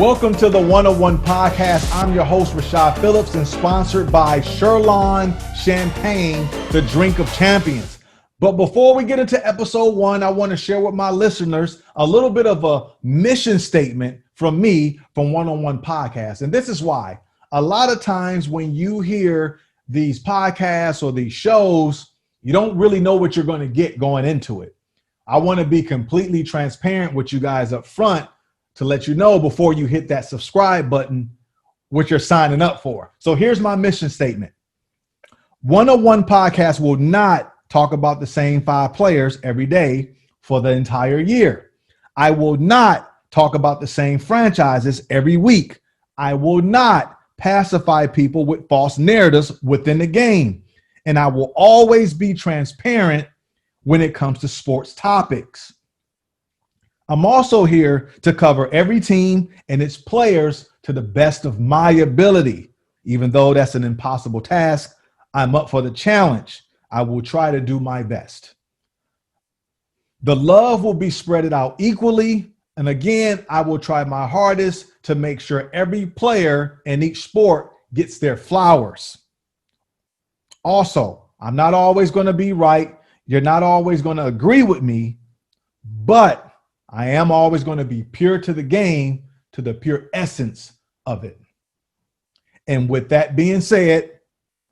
Welcome to the 101 Podcast. I'm your host, Rashad Phillips, and sponsored by Sherlon Champagne, the drink of champions. But before we get into episode 1, I want to share with my listeners a little bit of a mission statement from me from 101 Podcast. And this is why. A lot of times when you hear these podcasts or these shows, you don't really know what you're going to get going into it. I want to be completely transparent with you guys up front to let you know before you hit that subscribe button what you're signing up for. So here's my mission statement. 101 Podcast will not talk about the same 5 players every day for the entire year. I will not talk about the same franchises every week. I will not pacify people with false narratives within the game. And I will always be transparent when it comes to sports topics. I'm also here to cover every team and its players to the best of my ability. Even though that's an impossible task, I'm up for the challenge. I will try to do my best. The love will be spread out equally. And again, I will try my hardest to make sure every player in each sport gets their flowers. Also, I'm not always going to be right. You're not always going to agree with me, but I am always going to be pure to the game, to the pure essence of it. And with that being said,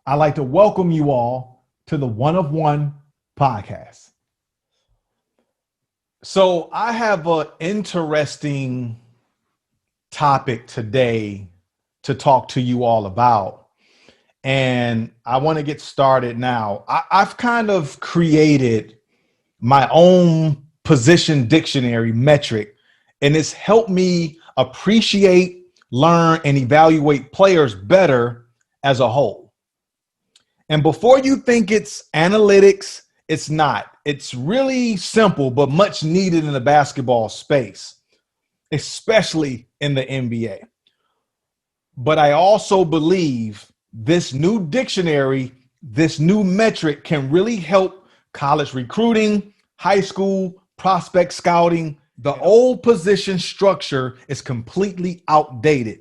I'd like to welcome you all to the 101 Podcast. So I have an interesting topic today to talk to you all about. And I want to get started now. I've kind of created my own position dictionary metric, and it's helped me appreciate, learn, and evaluate players better as a whole. And before you think it's analytics, it's not. It's really simple, but much needed in the basketball space, especially in the NBA. But I also believe this new dictionary, this new metric can really help college recruiting, high school prospect scouting. The old position structure is completely outdated.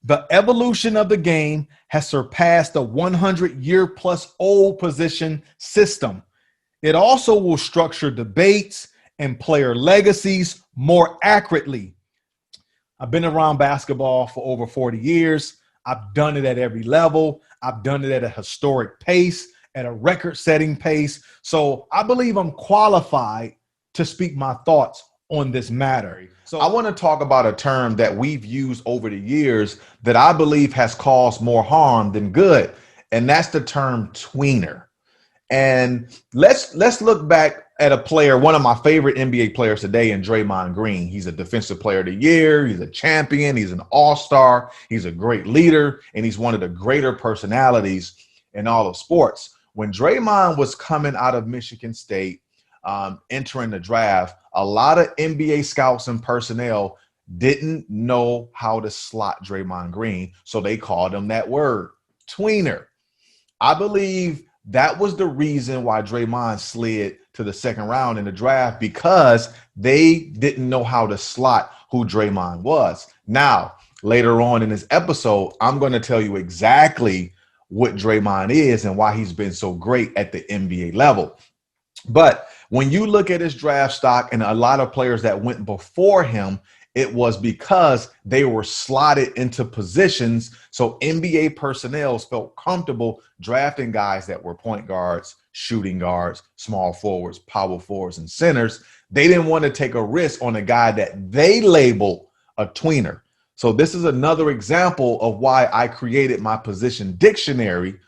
The evolution of the game has surpassed the 100-year-plus old position system. It also will structure debates and player legacies more accurately. I've been around basketball for over 40 years. I've done it at every level. I've done it at a historic pace, at a record-setting pace. So I believe I'm qualified to speak my thoughts on this matter. So I want to talk about a term that we've used over the years that I believe has caused more harm than good, and that's the term tweener. And let's look back at a player, one of my favorite NBA players today, in Draymond Green. He's a defensive player of the year. He's a champion. He's an all-star. He's a great leader, and he's one of the greater personalities in all of sports. When Draymond was coming out of Michigan State, entering the draft, a lot of NBA scouts and personnel didn't know how to slot Draymond Green, so they called him that word, tweener. I believe that was the reason why Draymond slid to the second round in the draft, because they didn't know how to slot who Draymond was. Now, later on in this episode, I'm going to tell you exactly what Draymond is and why he's been so great at the NBA level. But when you look at his draft stock and a lot of players that went before him, it was because they were slotted into positions. So NBA personnel felt comfortable drafting guys that were point guards, shooting guards, small forwards, power forwards, and centers. They didn't want to take a risk on a guy that they labeled a tweener. So this is another example of why I created my position dictionary,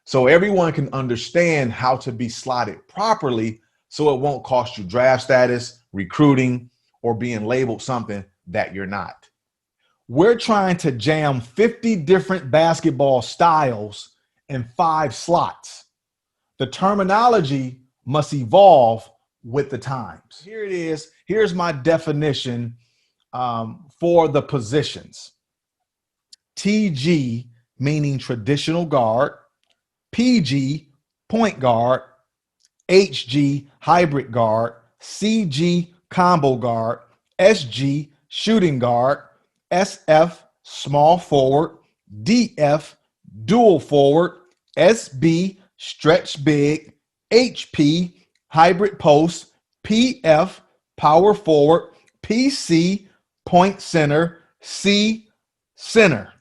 so everyone can understand how to be slotted properly, so it won't cost you draft status, recruiting, or being labeled something that you're not. We're trying to jam 50 different basketball styles in 5 slots. The terminology must evolve with the times. Here it is. Here's my definition for the positions. TG, meaning traditional guard. PG, point guard. HG, hybrid guard. CG, combo guard. SG, shooting guard. SF, small forward, DF, dual forward, SB, stretch big, HP, hybrid post, PF, power forward, PC, point center, C, center.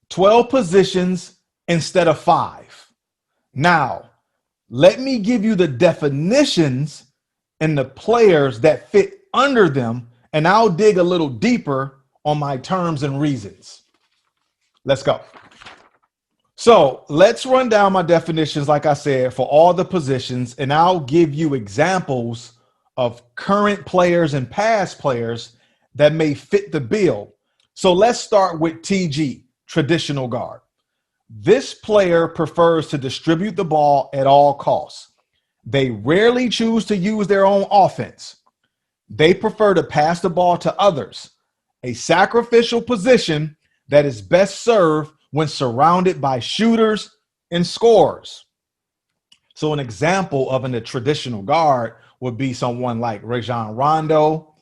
12 positions instead of 5. Now, let me give you the definitions and the players that fit under them, and I'll dig a little deeper on my terms and reasons. Let's go. So let's run down my definitions, like I said, for all the positions, and I'll give you examples of current players and past players that may fit the bill. So let's start with TG, traditional guard. This player prefers to distribute the ball at all costs. They rarely choose to use their own offense. They prefer to pass the ball to others, a sacrificial position that is best served when surrounded by shooters and scorers. So an example of a traditional guard would be someone like Rajon Rondo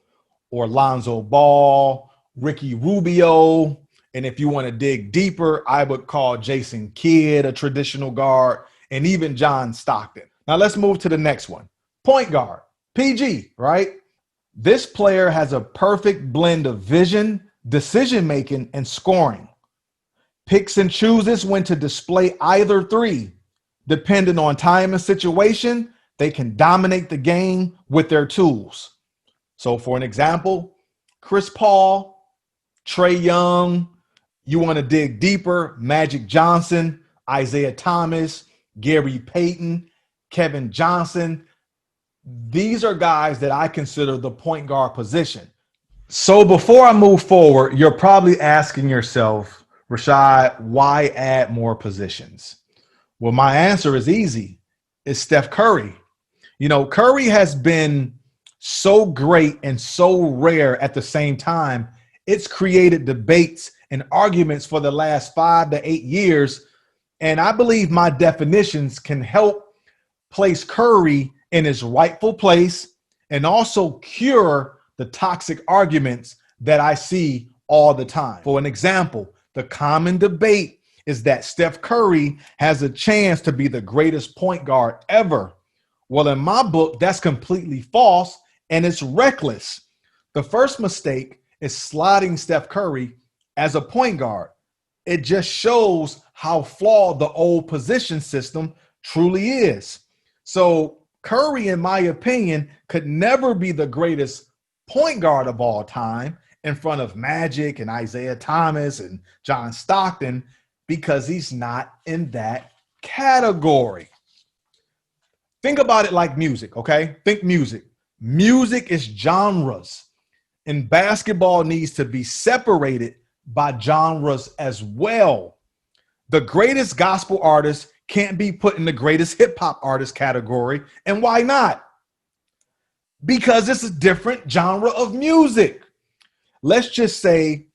or Lonzo Ball, Ricky Rubio. And if you want to dig deeper, I would call Jason Kidd a traditional guard, and even John Stockton. Now let's move to the next one. Point guard, PG, right? This player has a perfect blend of vision, decision-making, and scoring. Picks and chooses when to display either three. Depending on time and situation, they can dominate the game with their tools. So for an example, Chris Paul, Trae Young. You want to dig deeper, Magic Johnson, Isaiah Thomas, Gary Payton, Kevin Johnson. These are guys that I consider the point guard position. So before I move forward, you're probably asking yourself, Rashad, why add more positions? Well, my answer is easy. It's Steph Curry. You know, Curry has been so great and so rare at the same time. It's created debates and arguments for the last 5 to 8 years. And I believe my definitions can help place Curry in his rightful place and also cure the toxic arguments that I see all the time. For an example, the common debate is that Steph Curry has a chance to be the greatest point guard ever. Well, in my book, that's completely false and it's reckless. The first mistake is slotting Steph Curry as a point guard. It just shows how flawed the old position system truly is. So Curry, in my opinion, could never be the greatest point guard of all time in front of Magic and Isaiah Thomas and John Stockton because he's not in that category. Think about it like music, okay? Think music. Music is genres, and basketball needs to be separated by genres as well. The greatest gospel artist can't be put in the greatest hip hop artist category. And why not? Because it's a different genre of music. Let's just say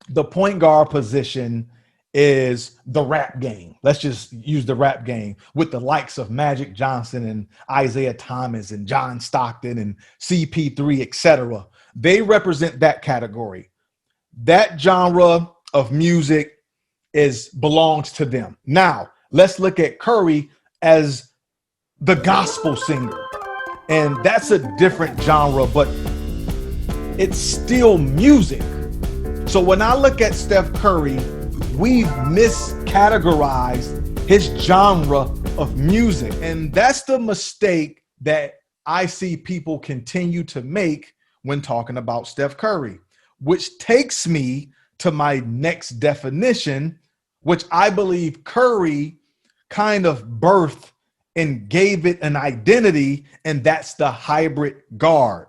the point guard position is the rap game. Let's just use the rap game with the likes of Magic Johnson and Isaiah Thomas and John Stockton and CP3, etc. They represent that category. That genre of music belongs to them. Now, let's look at Curry as the gospel singer. And that's a different genre, but it's still music. So when I look at Steph Curry, we've miscategorized his genre of music. And that's the mistake that I see people continue to make when talking about Steph Curry, which takes me to my next definition, which I believe Curry kind of birthed and gave it an identity, and that's the hybrid guard,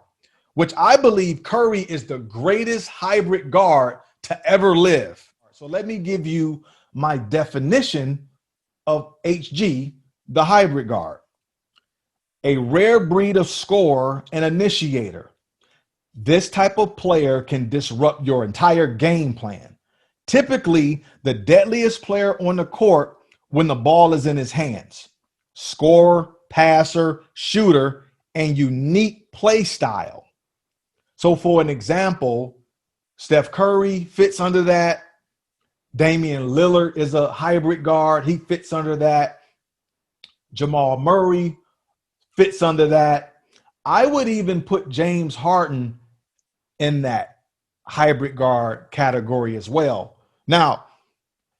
which I believe Curry is the greatest hybrid guard to ever live. So let me give you my definition of HG, the hybrid guard. A rare breed of scorer and initiator. This type of player can disrupt your entire game plan. Typically, the deadliest player on the court when the ball is in his hands. Scorer, passer, shooter, and unique play style. So for an example, Steph Curry fits under that. Damian Lillard is a hybrid guard. He fits under that. Jamal Murray fits under that. I would even put James Harden in that hybrid guard category as well. Now,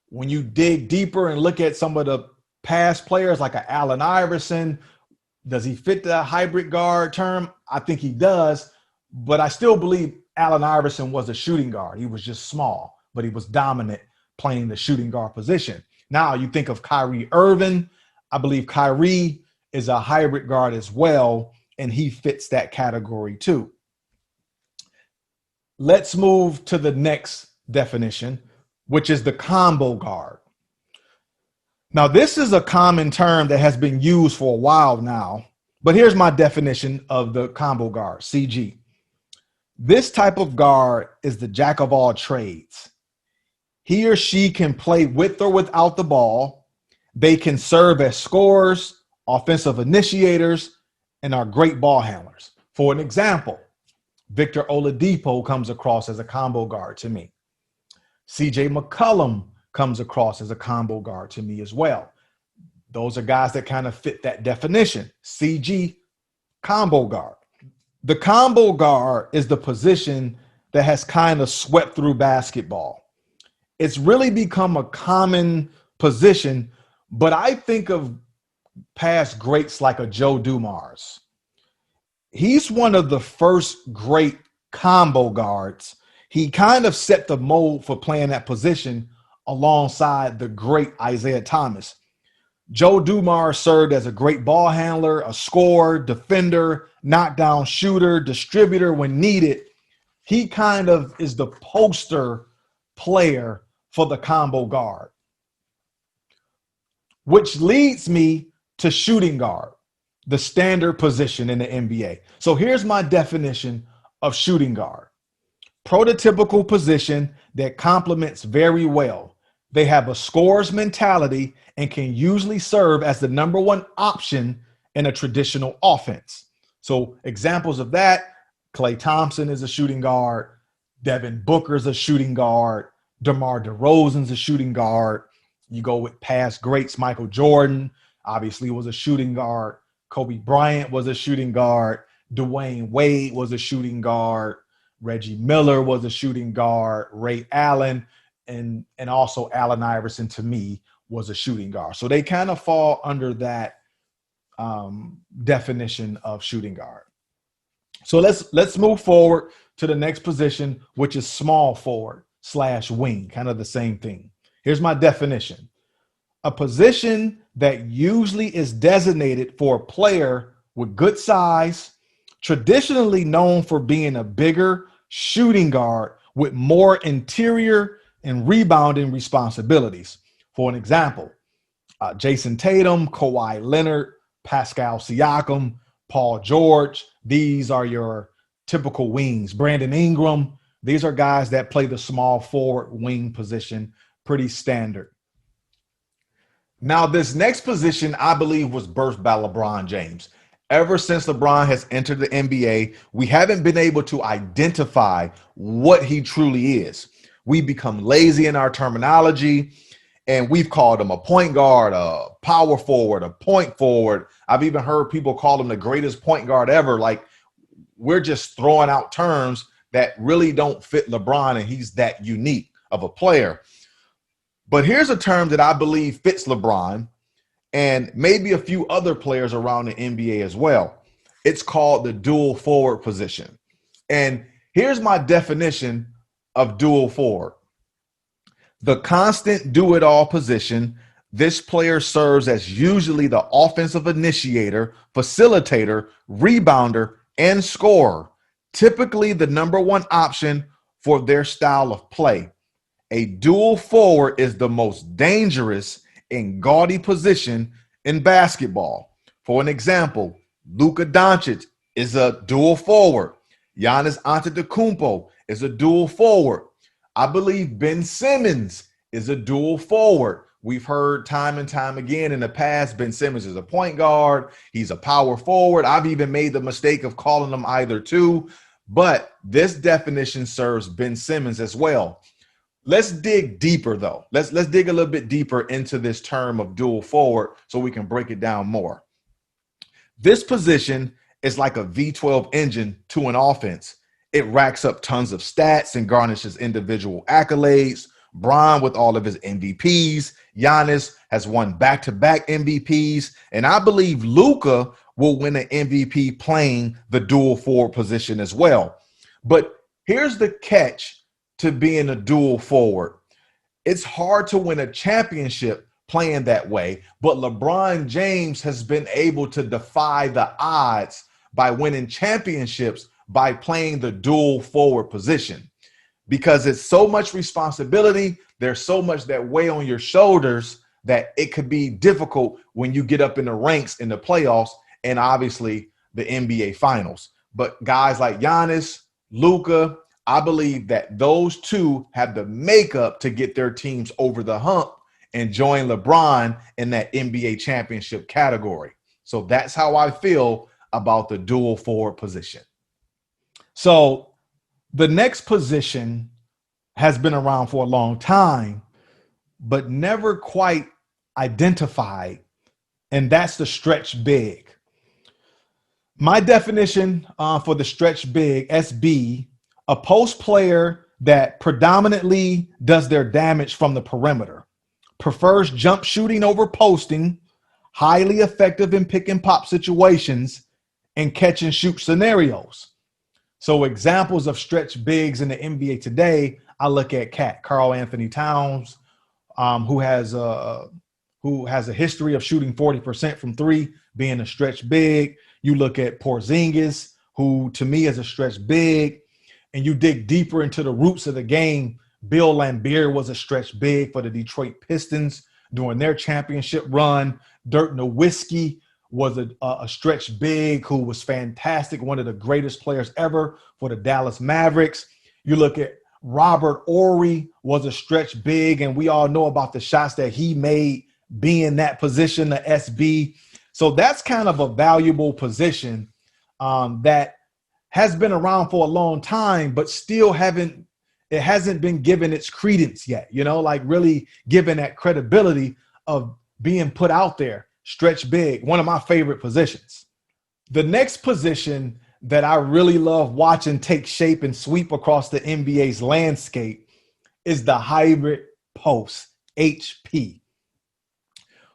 when you dig deeper and look at some of the past players like a Allen Iverson, does he fit the hybrid guard term? I think he does, but I still believe Allen Iverson was a shooting guard. He was just small, but he was dominant playing the shooting guard position. Now you think of Kyrie Irving. I believe Kyrie is a hybrid guard as well, and he fits that category too. Let's move to the next definition, which is the combo guard. Now, this is a common term that has been used for a while now, but here's my definition of the combo guard, CG. This type of guard is the jack of all trades. He or she can play with or without the ball. They can serve as scorers, offensive initiators, and are great ball handlers. For an example, Victor Oladipo comes across as a combo guard to me. CJ McCollum comes across as a combo guard to me as well. Those are guys that kind of fit that definition. CG, combo guard. The combo guard is the position that has kind of swept through basketball. It's really become a common position, but I think of past greats like a Joe Dumars. He's one of the first great combo guards. He kind of set the mold for playing that position alongside the great Isaiah Thomas. Joe Dumars served as a great ball handler, a scorer, defender, knockdown shooter, distributor when needed. He kind of is the poster player for the combo guard, which leads me to shooting guard, the standard position in the NBA. So here's my definition of shooting guard. Prototypical position that complements very well. They have a scorer's mentality and can usually serve as the number one option in a traditional offense. So examples of that, Klay Thompson is a shooting guard. Devin Booker's a shooting guard. DeMar DeRozan's a shooting guard. You go with past greats, Michael Jordan obviously was a shooting guard. Kobe Bryant was a shooting guard. Dwayne Wade was a shooting guard. Reggie Miller was a shooting guard. Ray Allen and also Allen Iverson to me was a shooting guard. So they kind of fall under that definition of shooting guard. So let's move forward to the next position, which is small forward / wing, kind of the same thing. Here's my definition. A position that usually is designated for a player with good size, traditionally known for being a bigger shooting guard with more interior and rebounding responsibilities. For an example, Jason Tatum, Kawhi Leonard, Pascal Siakam, Paul George. These are your typical wings. Brandon Ingram. These are guys that play the small forward wing position, pretty standard. Now, this next position, I believe, was birthed by LeBron James. Ever since LeBron has entered the NBA, we haven't been able to identify what he truly is. We've become lazy in our terminology, and we've called him a point guard, a power forward, a point forward. I've even heard people call him the greatest point guard ever. Like, we're just throwing out terms that really don't fit LeBron, and he's that unique of a player. But here's a term that I believe fits LeBron and maybe a few other players around the NBA as well. It's called the dual forward position. And here's my definition of dual forward. The constant do-it-all position. This player serves as usually the offensive initiator, facilitator, rebounder, and scorer, typically the number one option for their style of play. A dual forward is the most dangerous and gaudy position in basketball. For an example, Luka Doncic is a dual forward. Giannis Antetokounmpo is a dual forward. I believe Ben Simmons is a dual forward. We've heard time and time again in the past, Ben Simmons is a point guard. He's a power forward. I've even made the mistake of calling him either two, But this definition serves Ben Simmons as well. Let's dig deeper, though. Let's dig a little bit deeper into this term of dual forward so we can break it down more. This position is like a V12 engine to an offense. It racks up tons of stats and garnishes individual accolades. Bron with all of his MVPs. Giannis has won back-to-back MVPs. And I believe Luka will win an MVP playing the dual forward position as well. But here's the catch to being a dual forward. It's hard to win a championship playing that way, but LeBron James has been able to defy the odds by winning championships by playing the dual forward position, because it's so much responsibility. There's so much that weigh on your shoulders that it could be difficult when you get up in the ranks in the playoffs and obviously the NBA finals. But guys like Giannis, Luka, I believe that those two have the makeup to get their teams over the hump and join LeBron in that NBA championship category. So that's how I feel about the dual forward position. So the next position has been around for a long time, but never quite identified, and that's the stretch big. My definition for the stretch big, SB, a post player that predominantly does their damage from the perimeter, prefers jump shooting over posting, highly effective in pick and pop situations, and catch and shoot scenarios. So examples of stretch bigs in the NBA today, I look at Karl Anthony Towns, who has a history of shooting 40% from three, being a stretch big. You look at Porzingis, who to me is a stretch big, and you dig deeper into the roots of the game. Bill Laimbeer was a stretch big for the Detroit Pistons during their championship run. Dirk Nowitzki was a stretch big who was fantastic, one of the greatest players ever for the Dallas Mavericks. You look at Robert Horry was a stretch big, and we all know about the shots that he made being that position, the SB. So that's kind of a valuable position that has been around for a long time, but still hasn't been given its credence yet, like really given that credibility of being put out there. Stretch big, one of my favorite positions. The next position that I really love watching take shape and sweep across the NBA's landscape is the hybrid post, HP.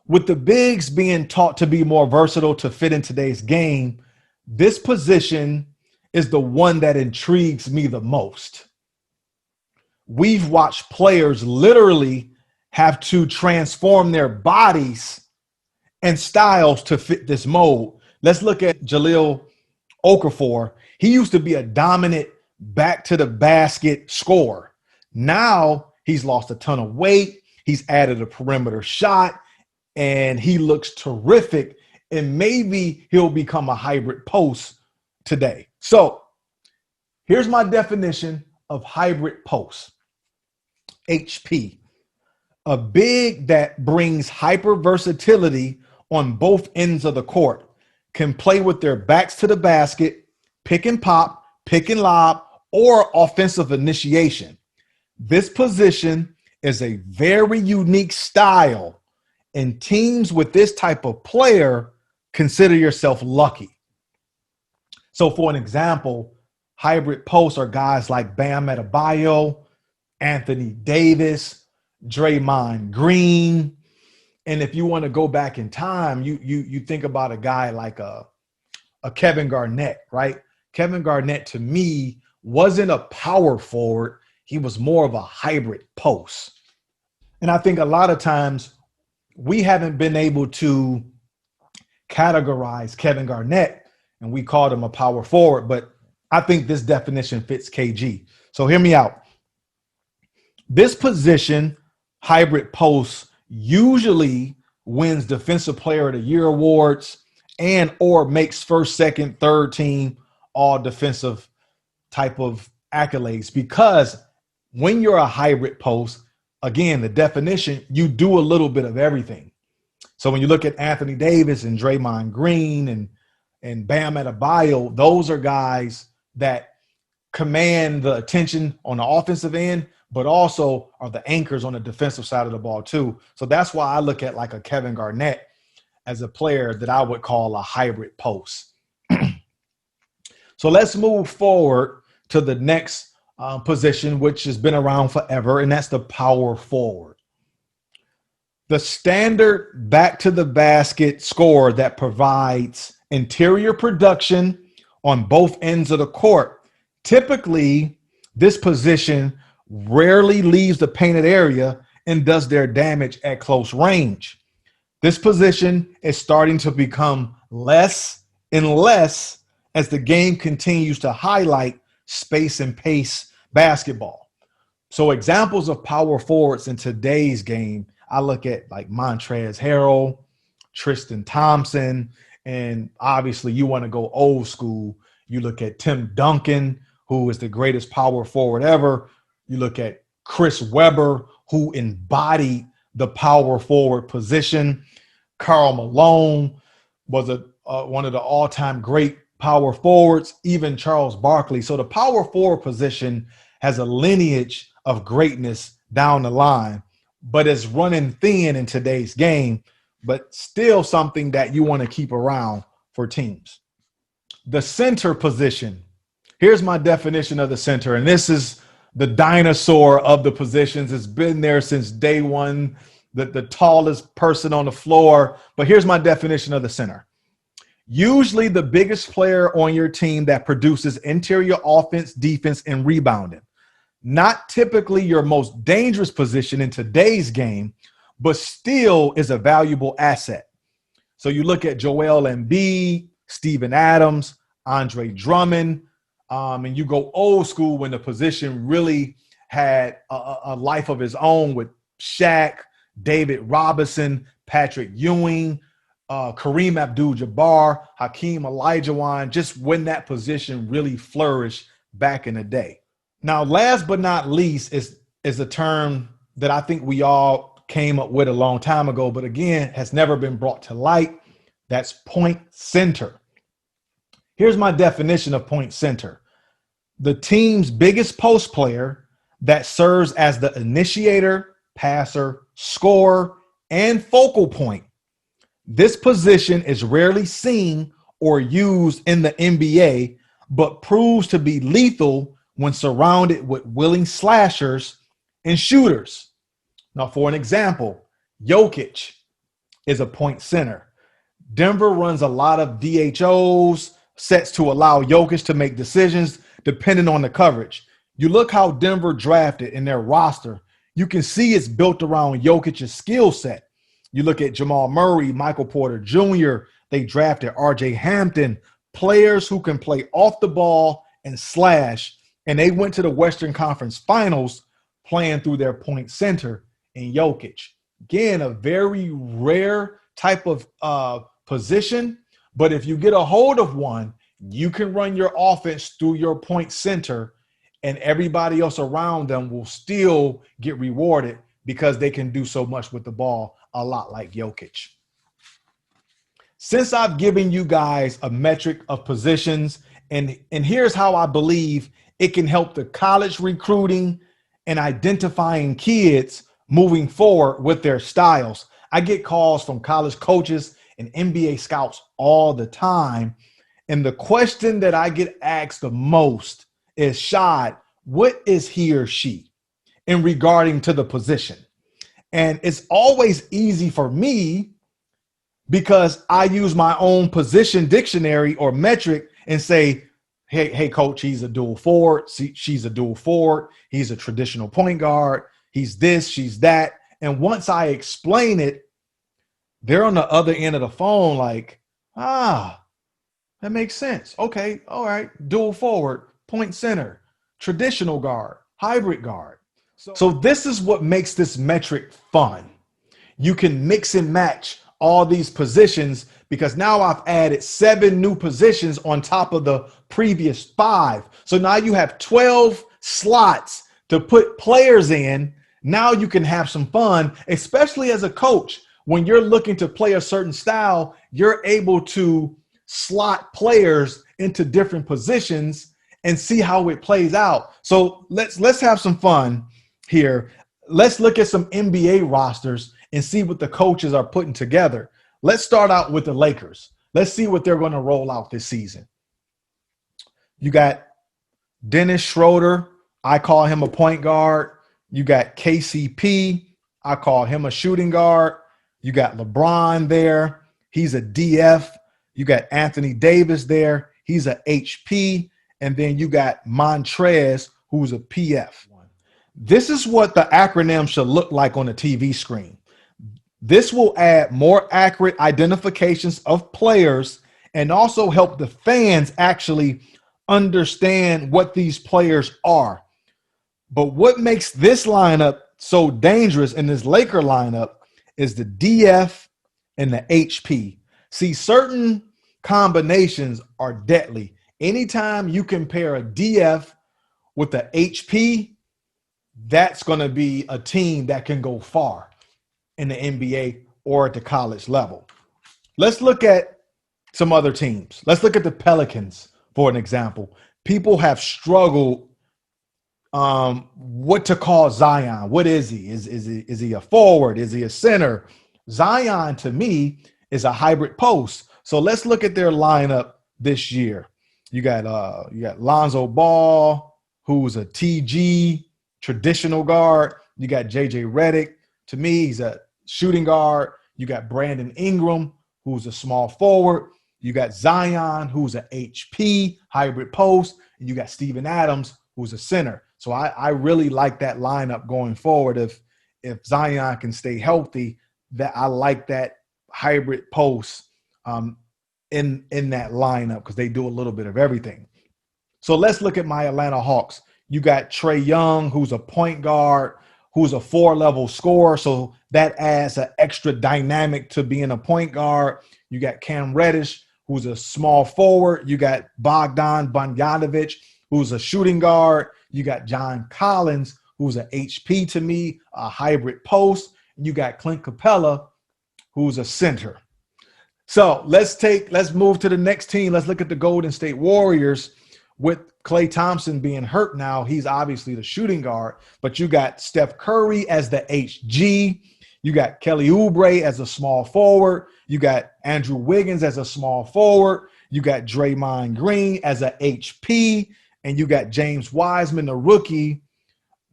With the bigs being taught to be more versatile to fit in today's game, this position is the one that intrigues me the most. We've watched players literally have to transform their bodies and styles to fit this mold. Let's look at Jahlil Okafor. He used to be a dominant back to the basket scorer. Now he's lost a ton of weight. He's added a perimeter shot, and he looks terrific. And maybe he'll become a hybrid post today. So here's my definition of hybrid post. HP, a big that brings hyper versatility on both ends of the court, can play with their backs to the basket, pick and pop, pick and lob, or offensive initiation. This position is a very unique style, and teams with this type of player consider yourself lucky. So for an example, hybrid posts are guys like Bam Adebayo, Anthony Davis, Draymond Green. And if you want to go back in time, you think about a guy like a Kevin Garnett, right? Kevin Garnett, to me, wasn't a power forward. He was more of a hybrid post. And I think a lot of times we haven't been able to categorize Kevin Garnett, and we called him a power forward, but I think this definition fits KG. So hear me out. This position, hybrid post, usually wins Defensive Player of the Year awards and or makes first, second, third team all defensive type of accolades, because when you're a hybrid post, again, the definition, you do a little bit of everything. So when you look at Anthony Davis and Draymond Green and Bam Adebayo, those are guys that command the attention on the offensive end, but also are the anchors on the defensive side of the ball too. So that's why I look at like a Kevin Garnett as a player that I would call a hybrid post. So let's move forward to the next position, which has been around forever, and that's the power forward. The standard back to the basket scorer that provides interior production on both ends of the court. Typically, this position rarely leaves the painted area and does their damage at close range. This position is starting to become less and less as the game continues to highlight space and pace basketball. So examples of power forwards in today's game, I look at like Montrezl Harrell, Tristan Thompson, and obviously you want to go old school. You look at Tim Duncan, who is the greatest power forward ever. You look at Chris Webber, who embodied the power forward position. Karl Malone was one of the all-time great power forwards, even Charles Barkley. So the power forward position has a lineage of greatness down the line, but it's running thin in today's game, but still something that you want to keep around for teams. The center position. Here's my definition of the center, and this is the dinosaur of the positions. It's been there since day one, the tallest person on the floor. But here's my definition of the center. Usually the biggest player on your team that produces interior offense, defense, and rebounding. Not typically your most dangerous position in today's game, but still is a valuable asset. So you look at Joel Embiid, Steven Adams, Andre Drummond, and you go old school when the position really had a life of his own with Shaq, David Robinson, Patrick Ewing, Kareem Abdul-Jabbar, Hakeem Olajuwon, just when that position really flourished back in the day. Now, last but not least is a term that I think we all came up with a long time ago, but again, has never been brought to light. That's point center. Here's my definition of point center. The team's biggest post player that serves as the initiator, passer, scorer, and focal point. This position is rarely seen or used in the NBA, but proves to be lethal when surrounded with willing slashers and shooters. Now, for an example, Jokic is a point center. Denver runs a lot of DHOs, sets to allow Jokic to make decisions depending on the coverage. You look how Denver drafted in their roster, you can see it's built around Jokic's skill set. You look at Jamal Murray, Michael Porter Jr., they drafted RJ Hampton, players who can play off the ball and slash, and they went to the Western Conference Finals playing through their point center in Jokic. Again, a very rare type of position, but if you get a hold of one, you can run your offense through your point center and everybody else around them will still get rewarded because they can do so much with the ball, a lot like Jokic. Since I've given you guys a metric of positions, and here's how I believe it can help the college recruiting and identifying kids moving forward with their styles. I get calls from college coaches and NBA scouts all the time. And the question that I get asked the most is, Shad, what is he or she in regarding to the position? And it's always easy for me because I use my own position dictionary or metric and say, hey, coach, he's a dual forward. She's a dual forward. He's a traditional point guard. He's this, she's that. And once I explain it, they're on the other end of the phone like, that makes sense. Okay, all right, dual forward, point center, traditional guard, hybrid guard. So this is what makes this metric fun. You can mix and match all these positions because now I've added 7 new positions on top of the previous 5. So now you have 12 slots to put players in. Now you can have some fun, especially as a coach. When you're looking to play a certain style, you're able to slot players into different positions and see how it plays out. So let's have some fun here. Let's look at some NBA rosters and see what the coaches are putting together. Let's start out with the Lakers. Let's see what they're going to roll out this season. You got Dennis Schroeder. I call him a point guard. You got KCP. I call him a shooting guard. You got LeBron there. He's a DF. You got Anthony Davis there. He's a HP. And then you got Montrez, who's a PF. This is what the acronym should look like on the TV screen. This will add more accurate identifications of players and also help the fans actually understand what these players are. But what makes this lineup so dangerous in this Laker lineup is the DF and the HP. See, certain combinations are deadly. Anytime you compare a DF with the HP, that's going to be a team that can go far in the NBA or at the college level. Let's look at some other teams. Let's look at the Pelicans, for an example. People have struggled what to call Zion. What is he? Is he a forward? Is he a center? Zion, to me, is a hybrid post. So let's look at their lineup this year. You got Lonzo Ball, who's a TG, traditional guard. You got JJ Redick. To me, he's a shooting guard. You got Brandon Ingram, who's a small forward. You got Zion, who's an HP, hybrid post. And you got Steven Adams, who's a center. So I really like that lineup going forward. If Zion can stay healthy, that I like that hybrid post in that lineup because they do a little bit of everything. So let's look at my Atlanta Hawks. You got Trae Young, who's a point guard, who's a 4-level scorer. So that adds an extra dynamic to being a point guard. You got Cam Reddish, who's a small forward. You got Bogdan Bogdanovic, who's a shooting guard. You got John Collins, who's an HP to me, a hybrid post. And you got Clint Capella, who's a center. So let's move to the next team. Let's look at the Golden State Warriors. With Klay Thompson being hurt now, he's obviously the shooting guard, but you got Steph Curry as the HG. You got Kelly Oubre as a small forward. You got Andrew Wiggins as a small forward. You got Draymond Green as a HP. And you got James Wiseman, the rookie,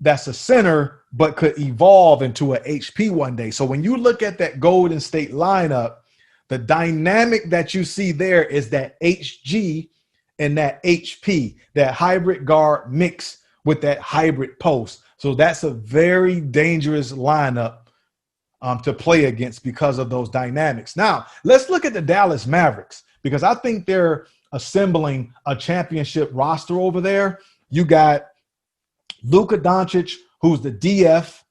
that's a center, but could evolve into an HP one day. So when you look at that Golden State lineup, the dynamic that you see there is that HG and that HP, that hybrid guard mix with that hybrid post. So that's a very dangerous lineup to play against because of those dynamics. Now, let's look at the Dallas Mavericks because I think they're assembling a championship roster over there. You got Luka Doncic, who's the DF.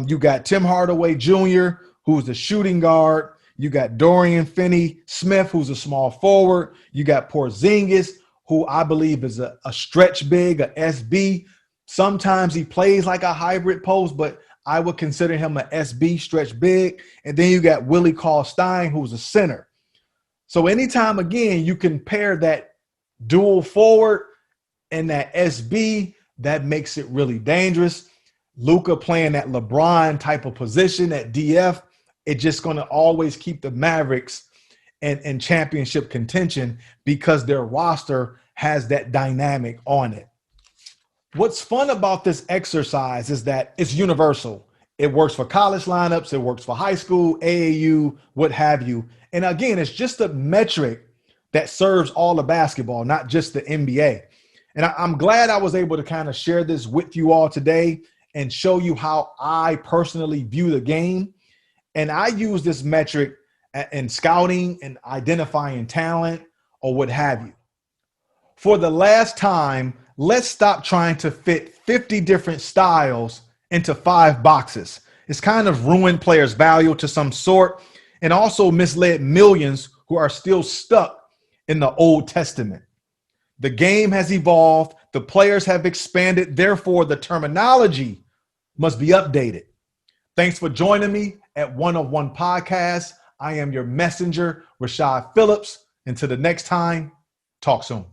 You got Tim Hardaway Jr., who's the shooting guard. You got Dorian Finney-Smith, who's a small forward. You got Porzingis, who I believe is a stretch big, a SB. Sometimes he plays like a hybrid post, but I would consider him a SB, stretch big. And then you got Willie Cauley-Stein, who's a center. So anytime, again, you can pair that dual forward and that SB, that makes it really dangerous. Luka playing that LeBron type of position at DF, it's just going to always keep the Mavericks in championship contention because their roster has that dynamic on it. What's fun about this exercise is that it's universal. It works for college lineups. It works for high school, AAU, what have you. And again, it's just a metric that serves all of basketball, not just the NBA. And I'm glad I was able to kind of share this with you all today and show you how I personally view the game. And I use this metric in scouting and identifying talent or what have you. For the last time, let's stop trying to fit 50 different styles into 5 boxes. It's kind of ruined players' value to some sort and also misled millions who are still stuck in the Old Testament. The game has evolved. The players have expanded. Therefore, the terminology must be updated. Thanks for joining me at One of One Podcast. I am your messenger, Rashad Phillips. Until the next time, talk soon.